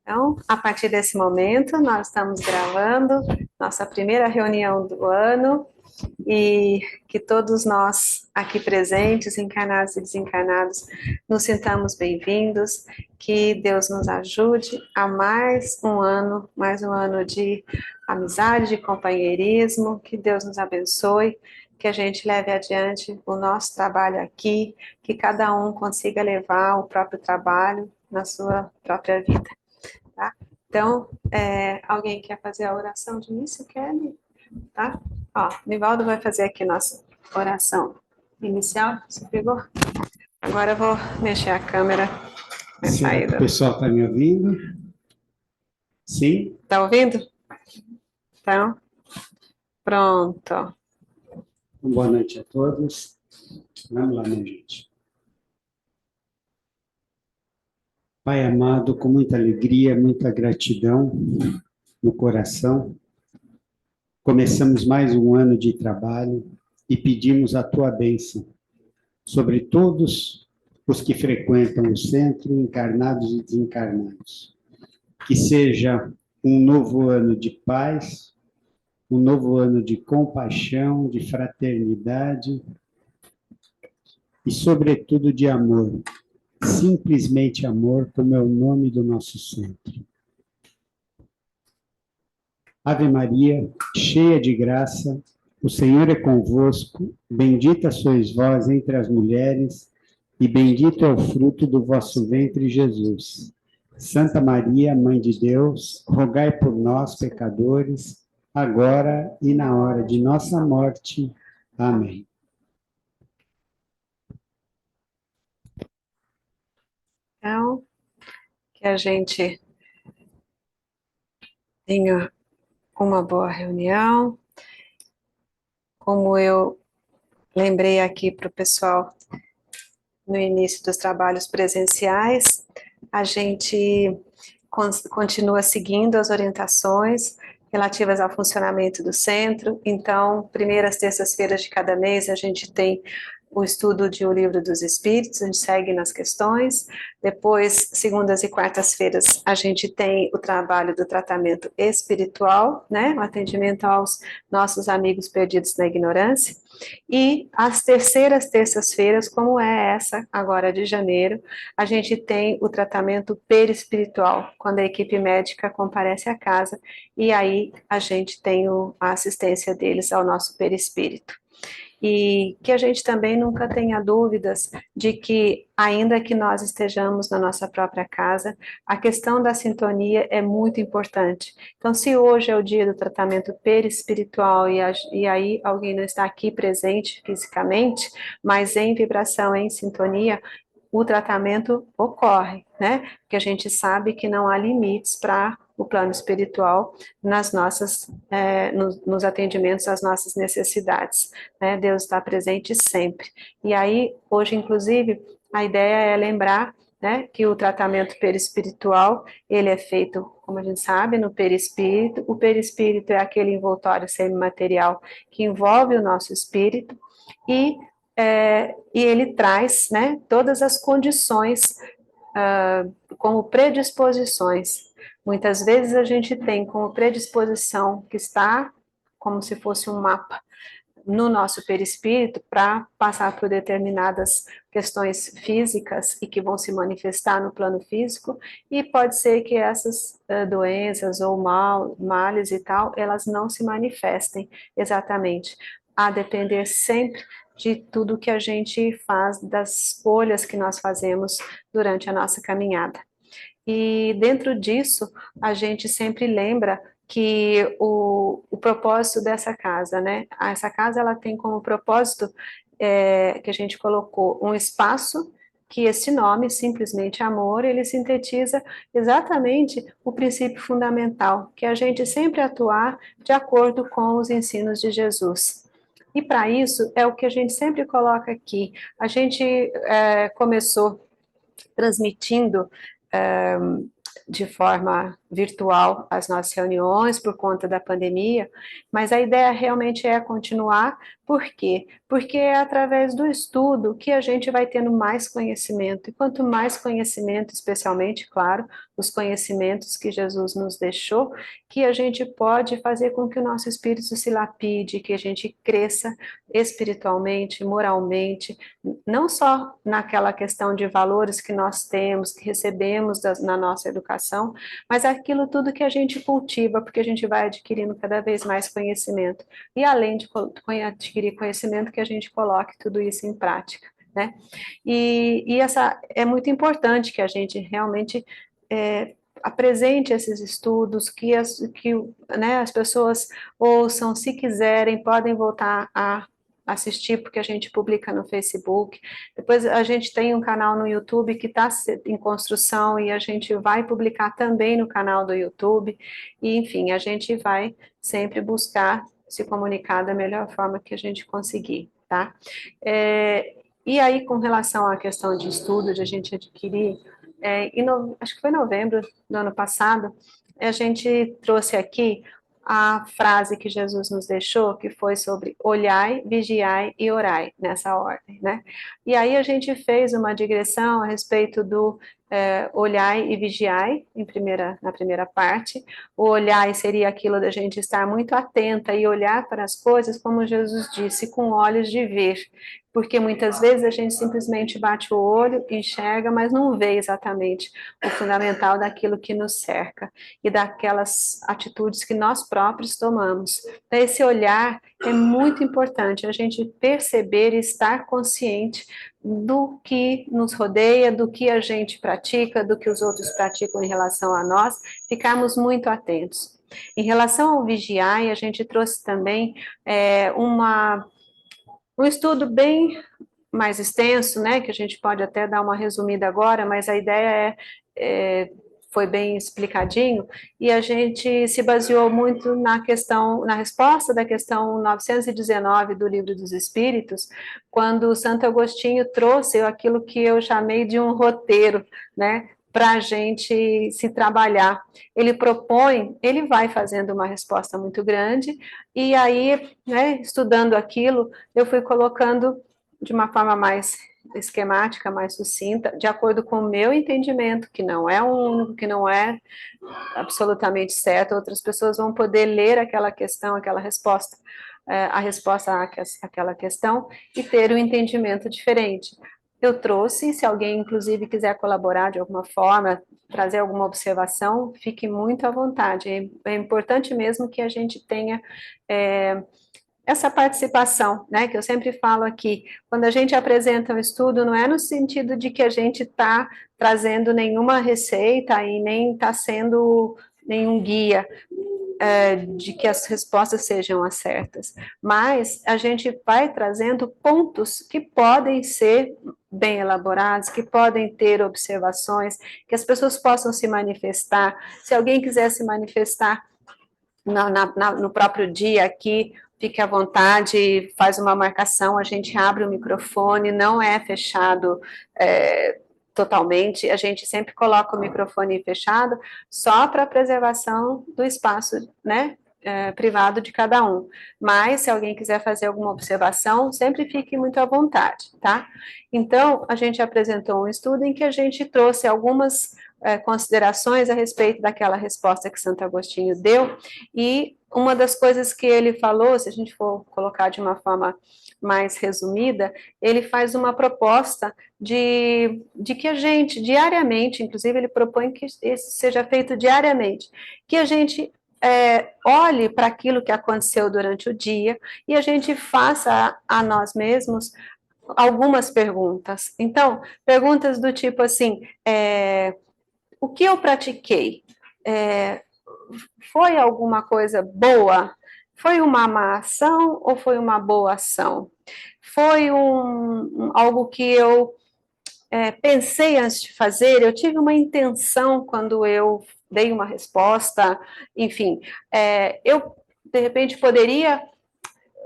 Então, a partir desse momento, nós estamos gravando nossa primeira reunião do ano e que todos nós aqui presentes, encarnados e desencarnados, nos sintamos bem-vindos, que Deus nos ajude a mais um ano de amizade, de companheirismo, que Deus nos abençoe, que a gente leve adiante o nosso trabalho aqui, que cada um consiga levar o próprio trabalho na sua própria vida. Tá? Então, alguém quer fazer a oração de início, Kelly? Tá? Ó, Nivaldo vai fazer aqui nossa oração inicial. Você pegou? Agora eu vou mexer a câmera na Certo, saída. o pessoal está me ouvindo? Sim? Tá ouvindo? Então, pronto. Boa noite a todos. Vamos lá, minha gente. Pai amado, com muita alegria, muita gratidão no coração, começamos mais um ano de trabalho e pedimos a tua bênção sobre todos os que frequentam o centro, encarnados e desencarnados. Que seja um novo ano de paz, um novo ano de compaixão, de fraternidade e, sobretudo, de amor. Simplesmente amor, como é o nome do nosso centro. Ave Maria, cheia de graça, o Senhor é convosco, bendita sois vós entre as mulheres, e bendito é o fruto do vosso ventre, Jesus. Santa Maria, Mãe de Deus, rogai por nós, pecadores, agora e na hora de nossa morte. Amém. Então, que a gente tenha uma boa reunião. Como eu lembrei aqui para o pessoal no início dos trabalhos presenciais, a gente continua seguindo as orientações relativas ao funcionamento do centro. Então, primeiras terças-feiras de cada mês, a gente tem o estudo de O Livro dos Espíritos, a gente segue nas questões. Depois, segundas e quartas-feiras, a gente tem o trabalho do tratamento espiritual, né? O atendimento aos nossos amigos perdidos na ignorância. E as terceiras terças-feiras, como é essa agora de janeiro, a gente tem o tratamento perispiritual, quando a equipe médica comparece à casa, e aí a gente tem a assistência deles ao nosso perispírito. E que a gente também nunca tenha dúvidas de que, ainda que nós estejamos na nossa própria casa, a questão da sintonia é muito importante. Então, se hoje é o dia do tratamento perispiritual e aí alguém não está aqui presente fisicamente, mas em vibração, em sintonia, o tratamento ocorre, né? Porque a gente sabe que não há limites para o plano espiritual nas nossas, nos atendimentos às nossas necessidades, né? Deus está presente sempre. E aí, hoje, inclusive, a ideia é lembrar, né, que o tratamento perispiritual, ele é feito, como a gente sabe, no perispírito. O perispírito é aquele envoltório semimaterial que envolve o nosso espírito, e ele traz, né, todas as condições como predisposições. Muitas vezes a gente tem como predisposição que está como se fosse um mapa no nosso perispírito para passar por determinadas questões físicas e que vão se manifestar no plano físico, e pode ser que essas doenças ou males e tal, elas não se manifestem exatamente, a depender sempre de tudo que a gente faz, das escolhas que nós fazemos durante a nossa caminhada. E dentro disso, a gente sempre lembra que o propósito dessa casa, né? Essa casa, ela tem como propósito, que a gente colocou, um espaço que esse nome, simplesmente amor, ele sintetiza exatamente o princípio fundamental, que é a gente sempre atuar de acordo com os ensinos de Jesus. E para isso, é o que a gente sempre coloca aqui. A gente começou transmitindo de forma virtual as nossas reuniões por conta da pandemia, mas a ideia realmente é continuar. Por quê? porque é através do estudo que a gente vai tendo mais conhecimento, e quanto mais conhecimento, especialmente, claro, os conhecimentos que Jesus nos deixou, que a gente pode fazer com que o nosso espírito se lapide, que a gente cresça espiritualmente, moralmente, não só naquela questão de valores que nós temos, que recebemos na nossa educação, mas aquilo tudo que a gente cultiva, porque a gente vai adquirindo cada vez mais conhecimento. E além de adquirir conhecimento, que a gente coloque tudo isso em prática, né? E essa é muito importante que a gente realmente apresente esses estudos, né, as pessoas ouçam, se quiserem, podem voltar a assistir, porque a gente publica no Facebook. Depois a gente tem um canal no YouTube que está em construção e a gente vai publicar também no canal do YouTube. E, enfim, a gente vai sempre buscar se comunicar da melhor forma que a gente conseguir, tá? E aí, com relação à questão de estudo, de a gente adquirir, acho que foi em novembro do ano passado, a gente trouxe aqui a frase que Jesus nos deixou, que foi sobre olhai, vigiai e orai, nessa ordem, né? E aí a gente fez uma digressão a respeito do olhai e vigiai, na primeira parte. O olhai seria aquilo da gente estar muito atenta e olhar para as coisas, como Jesus disse, com olhos de ver, porque muitas vezes a gente simplesmente bate o olho, enxerga, mas não vê exatamente o fundamental daquilo que nos cerca e daquelas atitudes que nós próprios tomamos. Então, esse olhar é muito importante, a gente perceber e estar consciente do que nos rodeia, do que a gente pratica, do que os outros praticam em relação a nós, ficarmos muito atentos. Em relação ao vigiar, a gente trouxe também um estudo bem mais extenso, né, que a gente pode até dar uma resumida agora, mas a ideia foi bem explicadinho, e a gente se baseou muito na resposta da questão 919 do Livro dos Espíritos, quando Santo Agostinho trouxe aquilo que eu chamei de um roteiro, né, para a gente se trabalhar. Ele vai fazendo uma resposta muito grande, e aí, né, estudando aquilo, eu fui colocando de uma forma mais esquemática, mais sucinta, de acordo com o meu entendimento, que não é o único, que não é absolutamente certo, outras pessoas vão poder ler aquela questão, aquela resposta, a resposta àquela questão, e ter um entendimento diferente. Eu trouxe, se alguém, inclusive, quiser colaborar de alguma forma, trazer alguma observação, fique muito à vontade. É importante mesmo que a gente tenha essa participação, né, que eu sempre falo aqui, quando a gente apresenta um estudo, não é no sentido de que a gente está trazendo nenhuma receita e nem está sendo nenhum guia de que as respostas sejam as certas, mas a gente vai trazendo pontos que podem ser bem elaborados, que podem ter observações, que as pessoas possam se manifestar. Se alguém quiser se manifestar no próprio dia aqui, fique à vontade, faz uma marcação, a gente abre o microfone, não é fechado totalmente, a gente sempre coloca o microfone fechado, só para preservação do espaço, né, privado de cada um. Mas, se alguém quiser fazer alguma observação, sempre fique muito à vontade, tá? Então, a gente apresentou um estudo em que a gente trouxe algumas considerações a respeito daquela resposta que Santo Agostinho deu, e uma das coisas que ele falou, se a gente for colocar de uma forma mais resumida, ele faz uma proposta de que a gente, diariamente, inclusive ele propõe que isso seja feito diariamente, que a gente olhe para aquilo que aconteceu durante o dia e a gente faça a nós mesmos algumas perguntas. Então, perguntas do tipo assim, o que eu pratiquei? Foi alguma coisa boa? Foi uma má ação ou foi uma boa ação? Foi algo que eu pensei antes de fazer, eu tive uma intenção quando eu dei uma resposta, enfim, eu, de repente, poderia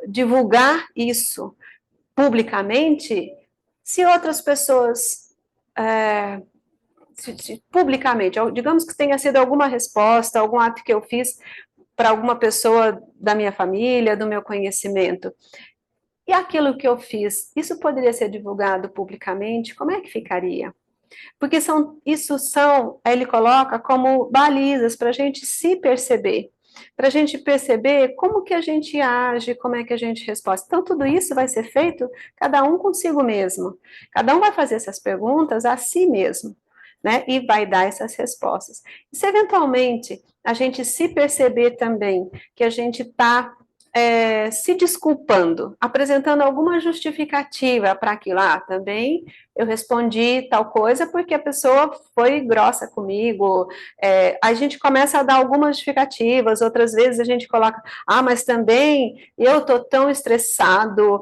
divulgar isso publicamente se outras pessoas publicamente, digamos que tenha sido alguma resposta, algum ato que eu fiz para alguma pessoa da minha família, do meu conhecimento. E aquilo que eu fiz, isso poderia ser divulgado publicamente? Como é que ficaria? Porque ele coloca como balizas para a gente se perceber, para a gente perceber como que a gente age, como é que a gente responde. Então, tudo isso vai ser feito cada um consigo mesmo. Cada um vai fazer essas perguntas a si mesmo, né? E vai dar essas respostas. E se eventualmente a gente se perceber também que a gente está se desculpando, apresentando alguma justificativa para aquilo, também eu respondi tal coisa porque a pessoa foi grossa comigo, a gente começa a dar algumas justificativas, outras vezes a gente coloca, mas também eu estou tão estressado,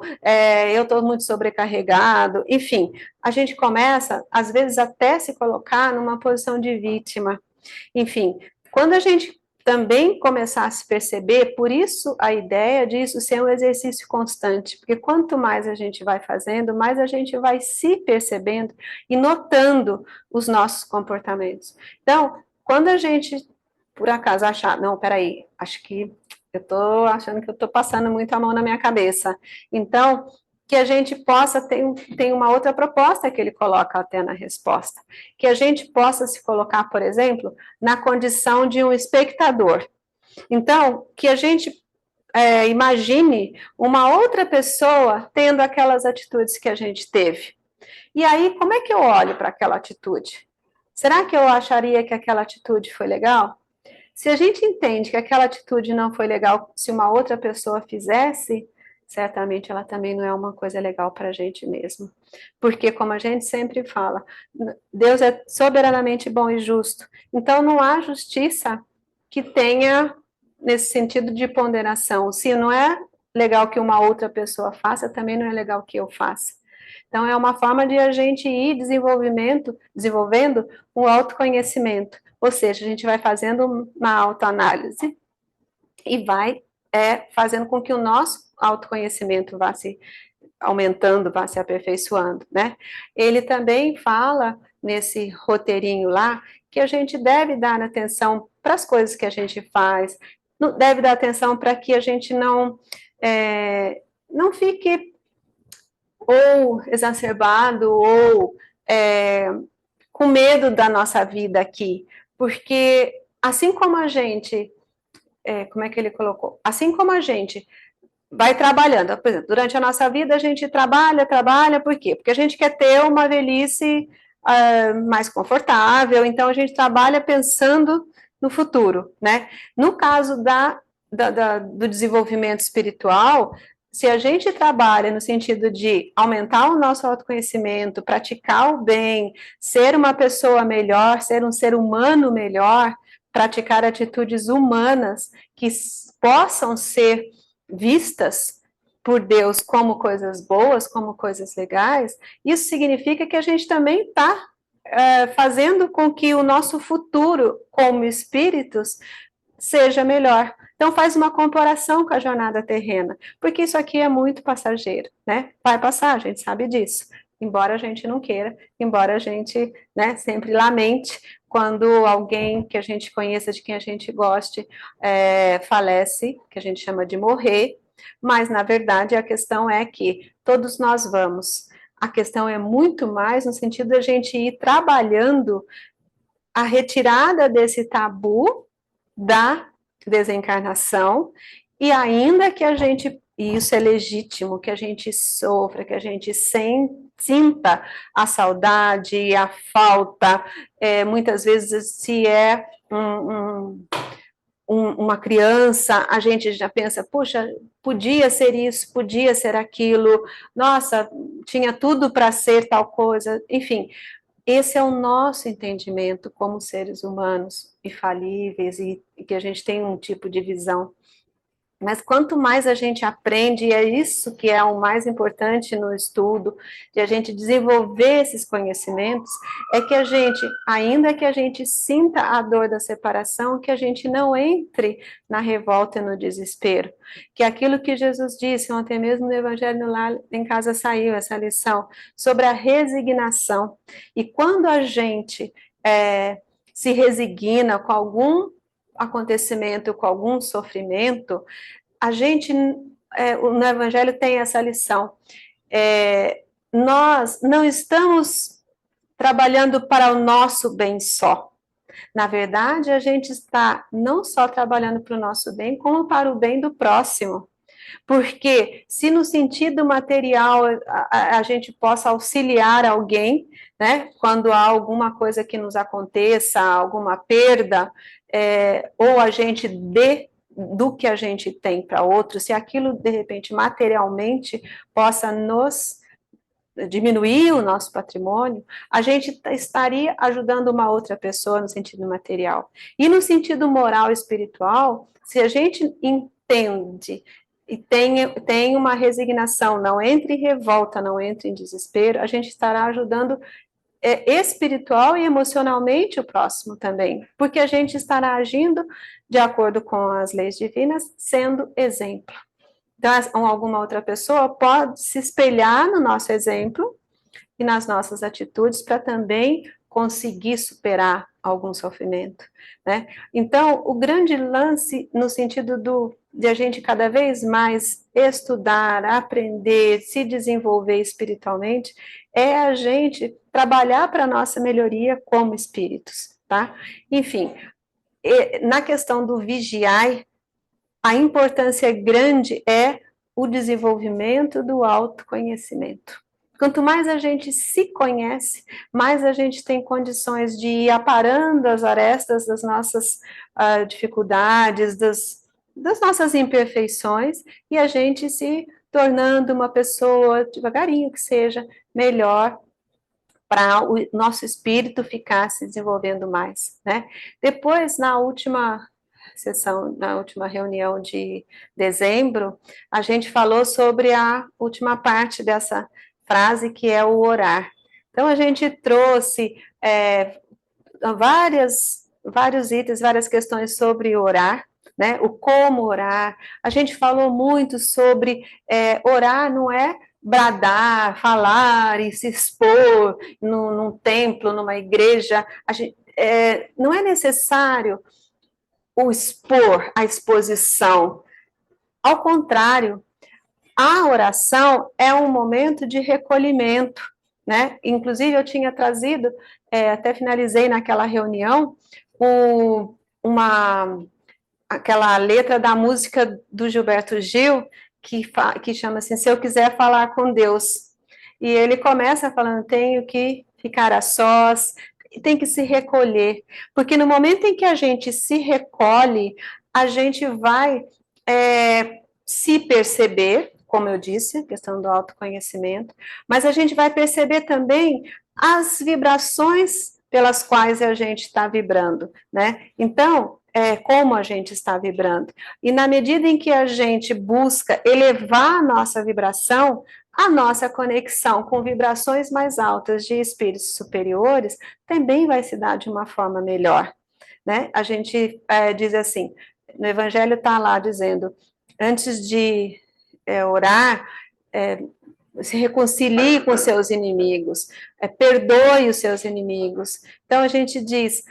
eu estou muito sobrecarregado, enfim, a gente começa, às vezes, até se colocar numa posição de vítima. Enfim, quando a gente também começar a se perceber, por isso a ideia disso ser um exercício constante, porque quanto mais a gente vai fazendo, mais a gente vai se percebendo e notando os nossos comportamentos. Então, quando a gente, por acaso, achar, não, peraí, acho que eu estou achando que eu estou passando muito a mão na minha cabeça. Então, que a gente possa, tem uma outra proposta que ele coloca até na resposta, que a gente possa se colocar, por exemplo, na condição de um espectador. Então, que a gente imagine uma outra pessoa tendo aquelas atitudes que a gente teve. E aí, como é que eu olho para aquela atitude? Será que eu acharia que aquela atitude foi legal? Se a gente entende que aquela atitude não foi legal se uma outra pessoa fizesse, certamente ela também não é uma coisa legal para a gente mesmo. Porque, como a gente sempre fala, Deus é soberanamente bom e justo. Então, não há justiça que tenha nesse sentido de ponderação. Se não é legal que uma outra pessoa faça, também não é legal que eu faça. Então, é uma forma de a gente ir desenvolvendo um autoconhecimento. Ou seja, a gente vai fazendo uma autoanálise e vai fazendo com que o nosso autoconhecimento vá se aumentando, vá se aperfeiçoando, né? Ele também fala nesse roteirinho lá que a gente deve dar atenção para as coisas que a gente faz, deve dar atenção para que a gente não fique ou exacerbado ou com medo da nossa vida aqui, porque assim como a gente, como é que ele colocou? Assim como a gente vai trabalhando, por exemplo, durante a nossa vida a gente trabalha, por quê? Porque a gente quer ter uma velhice mais confortável, então a gente trabalha pensando no futuro, né? No caso do desenvolvimento espiritual, se a gente trabalha no sentido de aumentar o nosso autoconhecimento, praticar o bem, ser uma pessoa melhor, ser um ser humano melhor, praticar atitudes humanas que possam ser vistas por Deus como coisas boas, como coisas legais, isso significa que a gente também está fazendo com que o nosso futuro como espíritos seja melhor. Então faz uma comparação com a jornada terrena, porque isso aqui é muito passageiro, né? Vai passar, a gente sabe disso, embora a gente não queira, embora a gente, né, sempre lamente quando alguém que a gente conheça, de quem a gente goste, falece, que a gente chama de morrer, mas na verdade a questão é que todos nós vamos. A questão é muito mais no sentido da gente ir trabalhando a retirada desse tabu da desencarnação, e ainda que a gente, e isso é legítimo, que a gente sofra, que a gente sinta a saudade, a falta, muitas vezes se é uma criança, a gente já pensa, puxa, podia ser isso, podia ser aquilo, nossa, tinha tudo para ser tal coisa, enfim, esse é o nosso entendimento como seres humanos infalíveis e que a gente tem um tipo de visão. Mas quanto mais a gente aprende, e é isso que é o mais importante no estudo, de a gente desenvolver esses conhecimentos, é que a gente, ainda que a gente sinta a dor da separação, que a gente não entre na revolta e no desespero. Que é aquilo que Jesus disse, ontem mesmo no Evangelho lá em casa saiu essa lição, sobre a resignação. E quando a gente se resigna com algum acontecimento, com algum sofrimento, a gente no Evangelho tem essa lição. Nós não estamos trabalhando para o nosso bem só. Na verdade, a gente está não só trabalhando para o nosso bem, como para o bem do próximo. Porque se no sentido material a gente possa auxiliar alguém, né, quando há alguma coisa que nos aconteça, alguma perda, ou a gente dê do que a gente tem para outro, se aquilo, de repente, materialmente possa nos diminuir o nosso patrimônio, a gente estaria ajudando uma outra pessoa no sentido material. E no sentido moral e espiritual, se a gente entende e tem uma resignação, não entre em revolta, não entre em desespero, a gente estará ajudando espiritual e emocionalmente o próximo também, porque a gente estará agindo de acordo com as leis divinas, sendo exemplo. Então, alguma outra pessoa pode se espelhar no nosso exemplo e nas nossas atitudes para também conseguir superar algum sofrimento, né? Então, o grande lance no sentido de a gente cada vez mais estudar, aprender, se desenvolver espiritualmente, é a gente trabalhar para a nossa melhoria como espíritos, tá? Enfim, na questão do vigiar, a importância grande é o desenvolvimento do autoconhecimento. Quanto mais a gente se conhece, mais a gente tem condições de ir aparando as arestas das nossas dificuldades, das nossas imperfeições, e a gente se tornando uma pessoa, devagarinho que seja, melhor, para o nosso espírito ficar se desenvolvendo mais, né? Depois, na última sessão, na última reunião de dezembro, a gente falou sobre a última parte dessa frase, que é o orar. Então, a gente trouxe vários itens, várias questões sobre orar, né? O como orar. A gente falou muito sobre orar não é bradar, falar e se expor num templo, numa igreja. Não é necessário o expor, a exposição. Ao contrário, a oração é um momento de recolhimento, né? Inclusive, eu tinha trazido, até finalizei naquela reunião, aquela letra da música do Gilberto Gil, que chama assim, Se Eu Quiser Falar com Deus. E ele começa falando, tenho que ficar a sós, tem que se recolher, porque no momento em que a gente se recolhe, a gente vai se perceber, como eu disse, questão do autoconhecimento, mas a gente vai perceber também as vibrações pelas quais a gente está vibrando, né? Então, como a gente está vibrando. E na medida em que a gente busca elevar a nossa vibração, a nossa conexão com vibrações mais altas de espíritos superiores também vai se dar de uma forma melhor, né? A gente diz assim, no Evangelho está lá dizendo, antes de orar, se reconcilie com seus inimigos, perdoe os seus inimigos. Então a gente diz,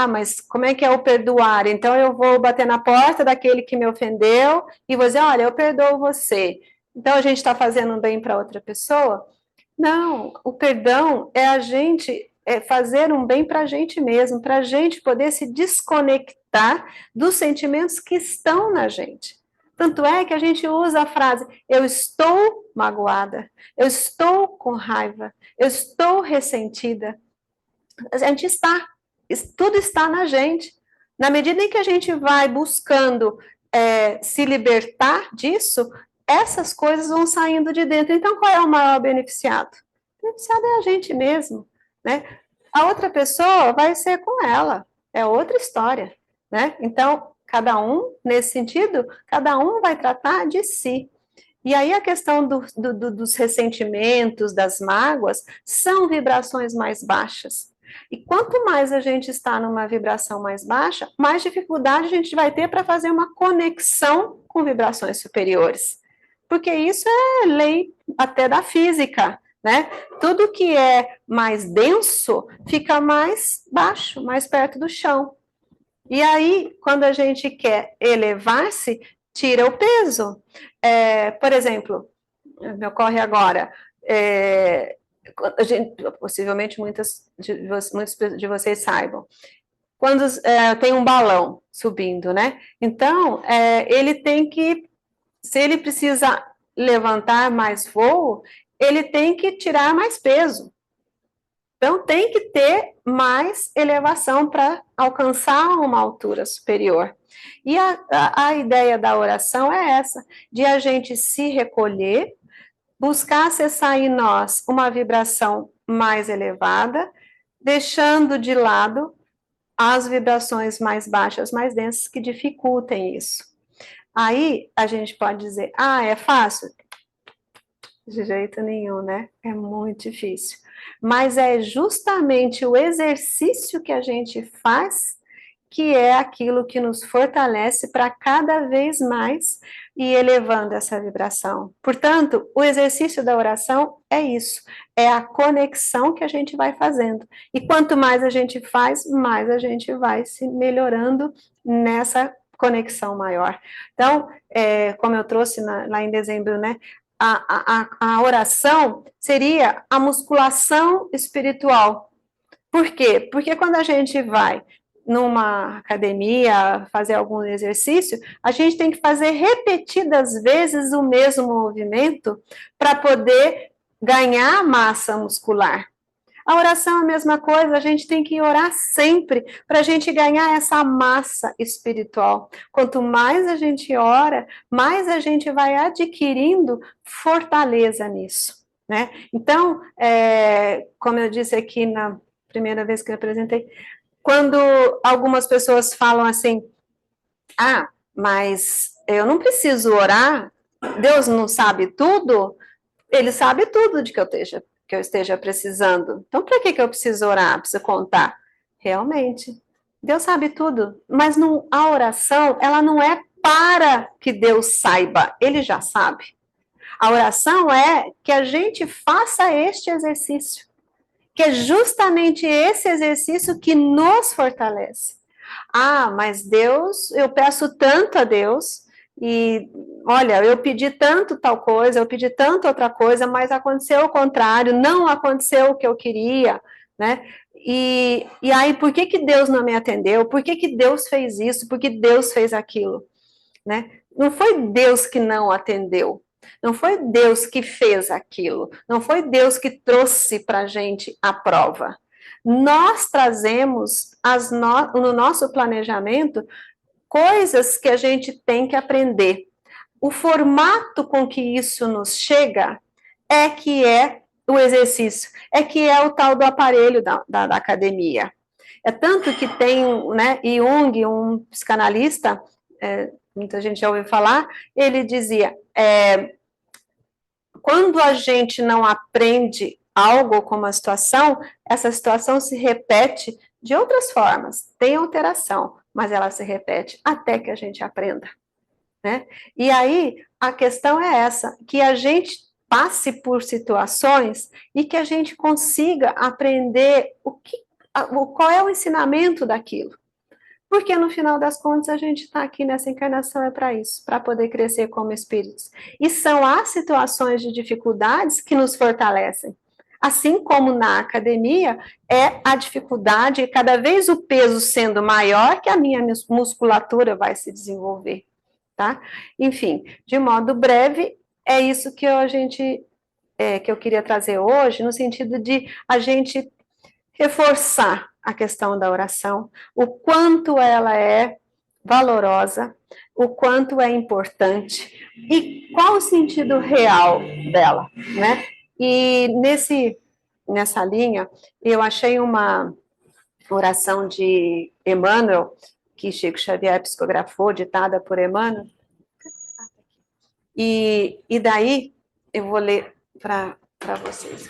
mas como é que é o perdoar? Então eu vou bater na porta daquele que me ofendeu e vou dizer, olha, eu perdoo você. Então a gente está fazendo um bem para outra pessoa? Não, o perdão é a gente fazer um bem para a gente mesmo, para a gente poder se desconectar dos sentimentos que estão na gente. Tanto é que a gente usa a frase, eu estou magoada, eu estou com raiva, eu estou ressentida. A gente está, tudo está na gente. Na medida em que a gente vai buscando se libertar disso, essas coisas vão saindo de dentro. Então, qual é o maior beneficiado? O beneficiado é a gente mesmo, né? A outra pessoa vai ser com ela, é outra história, né? Então, cada um, nesse sentido, cada um vai tratar de si. E aí a questão dos ressentimentos, das mágoas, são vibrações mais baixas. E quanto mais a gente está numa vibração mais baixa, mais dificuldade a gente vai ter para fazer uma conexão com vibrações superiores. Porque isso é lei até da física, né? Tudo que é mais denso fica mais baixo, mais perto do chão. E aí, quando a gente quer elevar-se, tira o peso. Por exemplo, me ocorre agora, possivelmente muitos de vocês saibam, quando tem um balão subindo, né? Então, ele tem que, se ele precisa levantar mais voo, ele tem que tirar mais peso. Então, tem que ter mais elevação para alcançar uma altura superior. E a ideia da oração é essa, de a gente se recolher, buscar acessar em nós uma vibração mais elevada, deixando de lado as vibrações mais baixas, mais densas, que dificultem isso. Aí, a gente pode dizer, é fácil? De jeito nenhum, né? É muito difícil. Mas é justamente o exercício que a gente faz que é aquilo que nos fortalece para cada vez mais ir elevando essa vibração. Portanto, o exercício da oração é isso, é a conexão que a gente vai fazendo. E quanto mais a gente faz, mais a gente vai se melhorando nessa conexão maior. Então, como eu trouxe lá em dezembro, né? A oração seria a musculação espiritual. Por quê? Porque quando a gente vai numa academia fazer algum exercício, a gente tem que fazer repetidas vezes o mesmo movimento para poder ganhar massa muscular. A oração é a mesma coisa, a gente tem que orar sempre para a gente ganhar essa massa espiritual. Quanto mais a gente ora, mais a gente vai adquirindo fortaleza nisso, né? Então, como eu disse aqui na primeira vez que eu apresentei, quando algumas pessoas falam assim, mas eu não preciso orar, Deus não sabe tudo, Ele sabe tudo de que eu esteja precisando. Então, para que eu preciso orar, preciso contar? Realmente, Deus sabe tudo, mas a oração, ela não é para que Deus saiba, Ele já sabe. A oração é que a gente faça este exercício, que é justamente esse exercício que nos fortalece. Mas Deus, eu peço tanto a Deus, e olha, eu pedi tanto tal coisa, eu pedi tanto outra coisa, mas aconteceu o contrário, não aconteceu o que eu queria, né? E aí, por que Deus não me atendeu? Por que Deus fez isso? Por que Deus fez aquilo? Né? Não foi Deus que não atendeu, não foi Deus que fez aquilo, não foi Deus que trouxe para a gente a prova. Nós trazemos no nosso planejamento coisas que a gente tem que aprender. O formato com que isso nos chega que é o exercício, que é o tal do aparelho da academia. É tanto que tem, né, Jung, um psicanalista, muita gente já ouviu falar, ele dizia, quando a gente não aprende algo com uma situação, essa situação se repete de outras formas, tem alteração, mas ela se repete até que a gente aprenda, né? E aí, a questão é essa, que a gente passe por situações e que a gente consiga aprender qual é o ensinamento daquilo. Porque no final das contas a gente está aqui nessa encarnação para isso, para poder crescer como espíritos. E são as situações de dificuldades que nos fortalecem. Assim como na academia, é a dificuldade, cada vez o peso sendo maior, que a minha musculatura vai se desenvolver, tá? Enfim, de modo breve, é isso que que eu queria trazer hoje, no sentido de a gente reforçar a questão da oração, o quanto ela é valorosa, o quanto é importante e qual o sentido real dela, né? E nessa linha, eu achei uma oração de Emmanuel, que Chico Xavier psicografou, ditada por Emmanuel, e daí eu vou ler para vocês.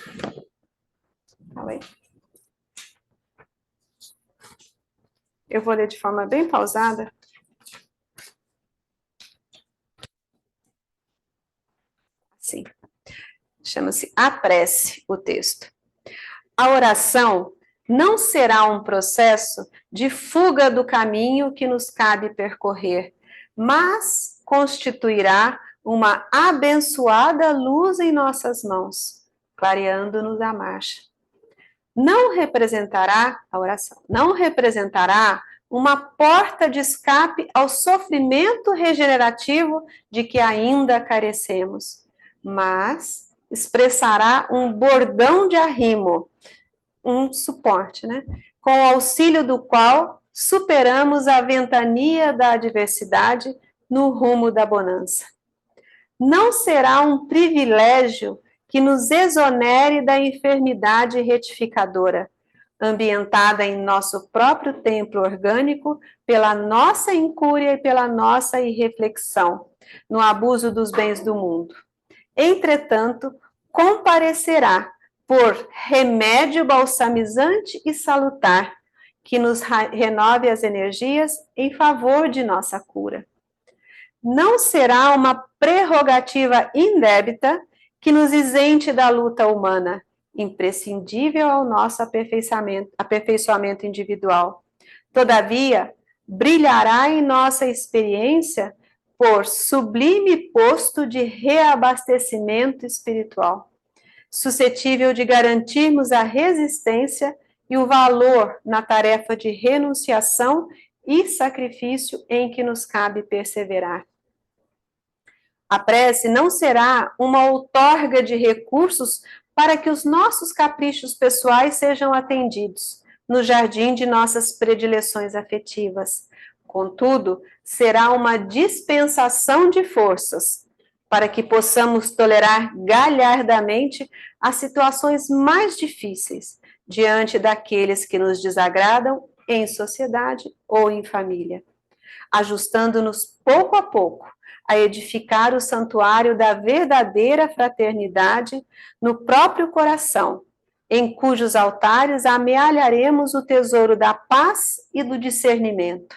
Fala aí. Eu vou ler de forma bem pausada. Sim. Chama-se A Prece, o texto. A oração não será um processo de fuga do caminho que nos cabe percorrer, mas constituirá uma abençoada luz em nossas mãos, clareando-nos a marcha. Não representará, a oração, não representará uma porta de escape ao sofrimento regenerativo de que ainda carecemos, mas expressará um bordão de arrimo, um suporte, né? Com o auxílio do qual superamos a ventania da adversidade no rumo da bonança. Não será um privilégio que nos exonere da enfermidade retificadora, ambientada em nosso próprio templo orgânico pela nossa incúria e pela nossa irreflexão, no abuso dos bens do mundo. Entretanto, comparecerá por remédio balsamizante e salutar, que nos renove as energias em favor de nossa cura. Não será uma prerrogativa indébita que nos isente da luta humana, imprescindível ao nosso aperfeiçoamento individual. Todavia, brilhará em nossa experiência por sublime posto de reabastecimento espiritual, suscetível de garantirmos a resistência e o valor na tarefa de renunciação e sacrifício em que nos cabe perseverar. A prece não será uma outorga de recursos para que os nossos caprichos pessoais sejam atendidos no jardim de nossas predileções afetivas. Contudo, será uma dispensação de forças para que possamos tolerar galhardamente as situações mais difíceis diante daqueles que nos desagradam em sociedade ou em família, ajustando-nos pouco a pouco a edificar o santuário da verdadeira fraternidade no próprio coração, em cujos altares amealharemos o tesouro da paz e do discernimento.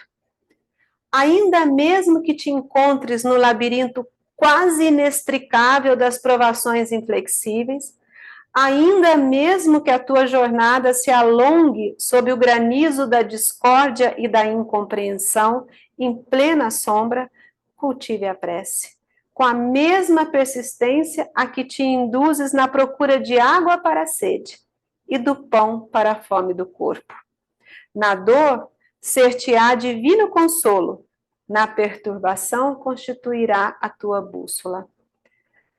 Ainda mesmo que te encontres no labirinto quase inextricável das provações inflexíveis, ainda mesmo que a tua jornada se alongue sob o granizo da discórdia e da incompreensão, em plena sombra, cultive a prece, com a mesma persistência a que te induzes na procura de água para a sede e do pão para a fome do corpo. Na dor, ser-te-á divino consolo, na perturbação constituirá a tua bússola.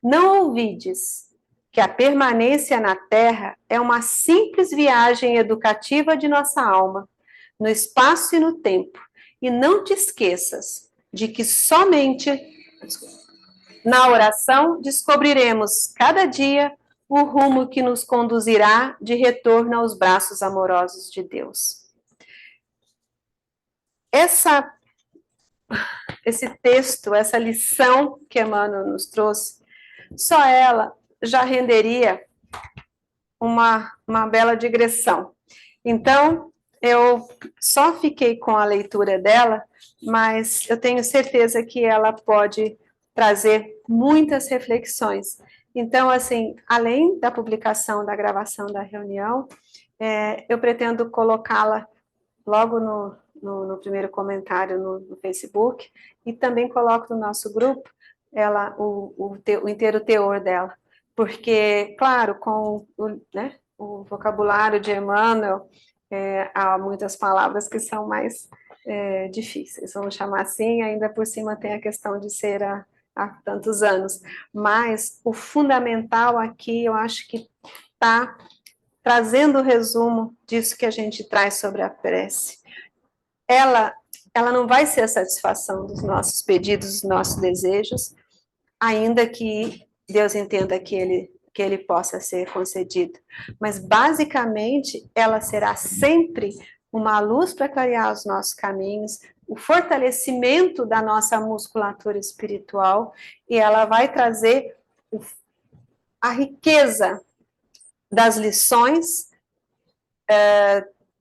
Não ouvides que a permanência na Terra é uma simples viagem educativa de nossa alma, no espaço e no tempo, e não te esqueças de que somente na oração descobriremos cada dia o rumo que nos conduzirá de retorno aos braços amorosos de Deus. Esse texto, essa lição que Emmanuel nos trouxe, só ela já renderia uma bela digressão. Então, eu só fiquei com a leitura dela, mas eu tenho certeza que ela pode trazer muitas reflexões. Então, assim, além da publicação da gravação da reunião, eu pretendo colocá-la logo no primeiro comentário no Facebook, e também coloco no nosso grupo o inteiro teor dela, porque, claro, com o vocabulário de Emmanuel, há muitas palavras que são mais difíceis, vamos chamar assim, ainda por cima tem a questão de ser há tantos anos, mas o fundamental aqui, eu acho que está trazendo o resumo disso que a gente traz sobre a prece. Ela não vai ser a satisfação dos nossos pedidos, dos nossos desejos, ainda que Deus entenda que ele possa ser concedido. Mas, basicamente, ela será sempre uma luz para clarear os nossos caminhos, o fortalecimento da nossa musculatura espiritual, e ela vai trazer a riqueza das lições,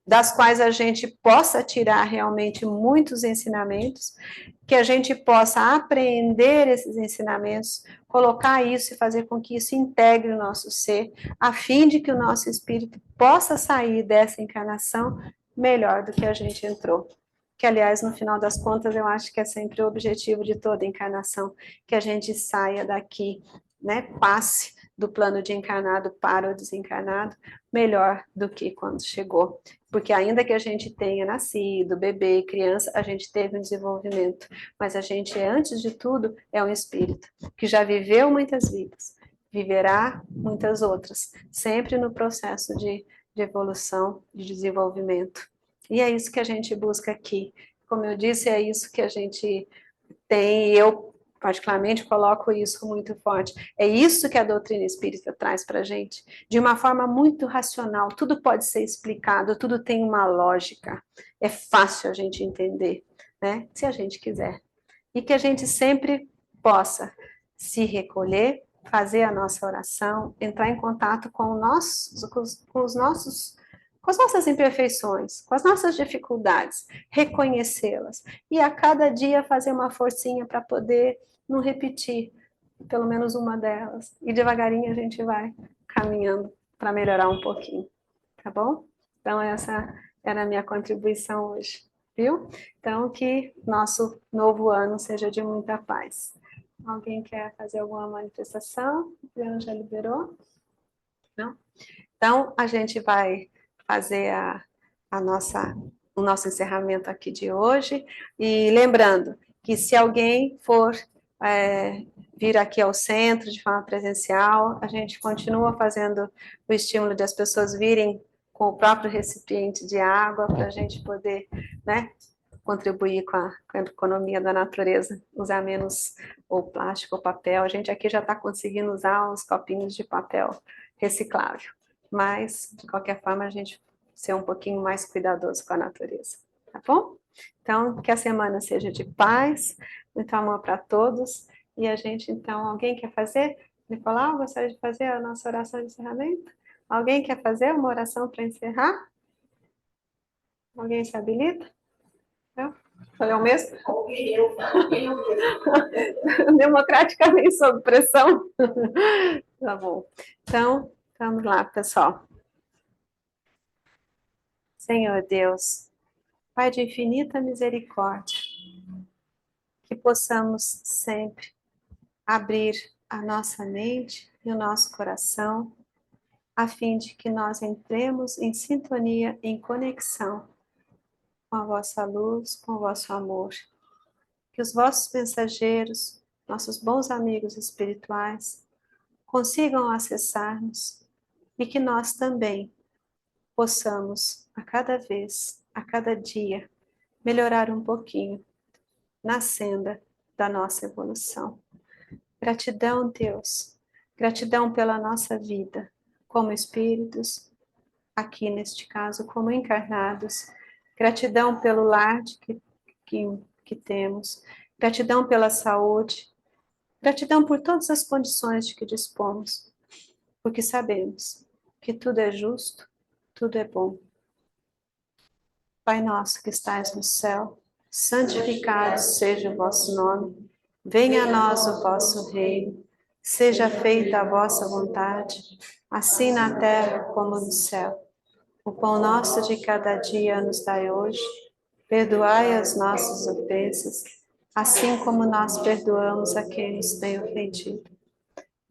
das quais a gente possa tirar realmente muitos ensinamentos, que a gente possa apreender esses ensinamentos, colocar isso e fazer com que isso integre o nosso ser, a fim de que o nosso espírito possa sair dessa encarnação melhor do que a gente entrou. que, aliás, no final das contas, eu acho que é sempre o objetivo de toda encarnação, que a gente saia daqui, né, passe do plano de encarnado para o desencarnado, melhor do que quando chegou. Porque ainda que a gente tenha nascido, bebê, criança, a gente teve um desenvolvimento, mas a gente, antes de tudo, é um espírito, que já viveu muitas vidas, viverá muitas outras, sempre no processo de evolução, de desenvolvimento. E é isso que a gente busca aqui. Como eu disse, é isso que a gente tem, e eu particularmente coloco isso muito forte. É isso que a doutrina espírita traz para a gente, de uma forma muito racional. Tudo pode ser explicado, tudo tem uma lógica. É fácil a gente entender, né? Se a gente quiser. E que a gente sempre possa se recolher, fazer a nossa oração, entrar em contato com os nossos, com as nossas imperfeições, com as nossas dificuldades, reconhecê-las e a cada dia fazer uma forcinha para poder não repetir pelo menos uma delas. E devagarinho a gente vai caminhando para melhorar um pouquinho, tá bom? Então essa era a minha contribuição hoje, viu? Então que nosso novo ano seja de muita paz. Alguém quer fazer alguma manifestação? Adriana já liberou? Não? Então, a gente vai fazer o nosso encerramento aqui de hoje. E lembrando que se alguém for vir aqui ao centro de forma presencial, a gente continua fazendo o estímulo de as pessoas virem com o próprio recipiente de água para a gente poder, né, contribuir com a economia da natureza, usar menos ou plástico ou papel. A gente aqui já está conseguindo usar uns copinhos de papel reciclável, mas, de qualquer forma, a gente ser um pouquinho mais cuidadoso com a natureza, tá bom? Então, que a semana seja de paz, muito amor para todos, e a gente, então, alguém quer fazer? Nicolau, gostaria de fazer a nossa oração de encerramento? Alguém quer fazer uma oração para encerrar? Alguém se habilita? Não? Falei o mesmo? Democraticamente sob pressão. Tá bom. Então, vamos lá, pessoal. Senhor Deus, Pai de infinita misericórdia, que possamos sempre abrir a nossa mente e o nosso coração, a fim de que nós entremos em sintonia, em conexão com a vossa luz, com o vosso amor. Que os vossos mensageiros, nossos bons amigos espirituais, consigam acessar-nos e que nós também possamos, a cada vez, a cada dia, melhorar um pouquinho na senda da nossa evolução. Gratidão, Deus, gratidão pela nossa vida, como espíritos, aqui neste caso, como encarnados, gratidão pelo lar que temos, gratidão pela saúde, gratidão por todas as condições de que dispomos, porque sabemos que tudo é justo, tudo é bom. Pai nosso que estais no céu, santificado seja o vosso nome, venha a nós o vosso reino, seja feita a vossa vontade, assim na terra como no céu. O pão nosso de cada dia nos dai hoje, perdoai as nossas ofensas, assim como nós perdoamos a quem nos tem ofendido.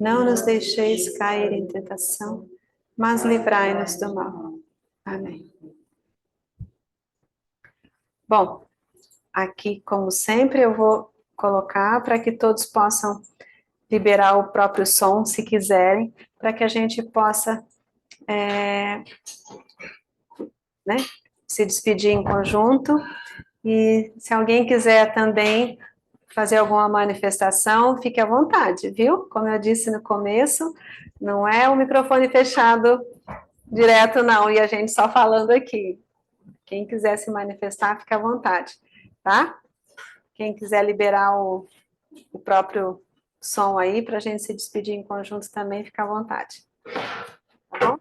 Não nos deixeis cair em tentação, mas livrai-nos do mal. Amém. Bom, aqui, como sempre, eu vou colocar para que todos possam liberar o próprio som, se quiserem, para que a gente possa né, se despedir em conjunto. E se alguém quiser também fazer alguma manifestação, fique à vontade, viu? Como eu disse no começo, não é o microfone fechado direto, não, e a gente só falando aqui. Quem quiser se manifestar, fique à vontade, tá? Quem quiser liberar o próprio som aí, para a gente se despedir em conjunto também, fica à vontade. Tá bom?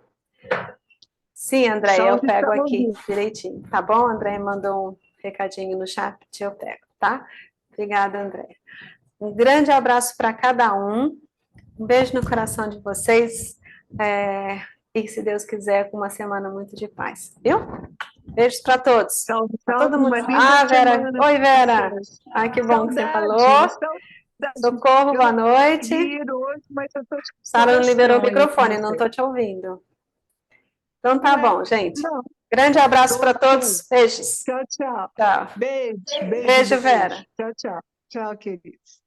Sim, André, eu pego aqui direitinho. Tá bom? André mandou um recadinho no chat, eu pego, tá? Obrigada, André. Um grande abraço para cada um. Um beijo no coração de vocês. E, se Deus quiser, com uma semana muito de paz, viu? Beijos para todos. Tchau, Pra tchau. todo mundo. Uma linda Vera. semana Oi, pra Vera. vocês. Ai, que bom que você Saudade, falou. saudade. Socorro, Eu boa não noite. consegui ir hoje, mas eu tô de Sara não liberou o coração aí com microfone, não vocês. estou te ouvindo. Então tá Ué, bom, gente. não, Grande abraço tô para ok. todos. Beijos. Tchau, tchau. Tchau. Beijo, beijo, Beijo, beijo. Vera. Tchau, tchau. Tchau, queridos.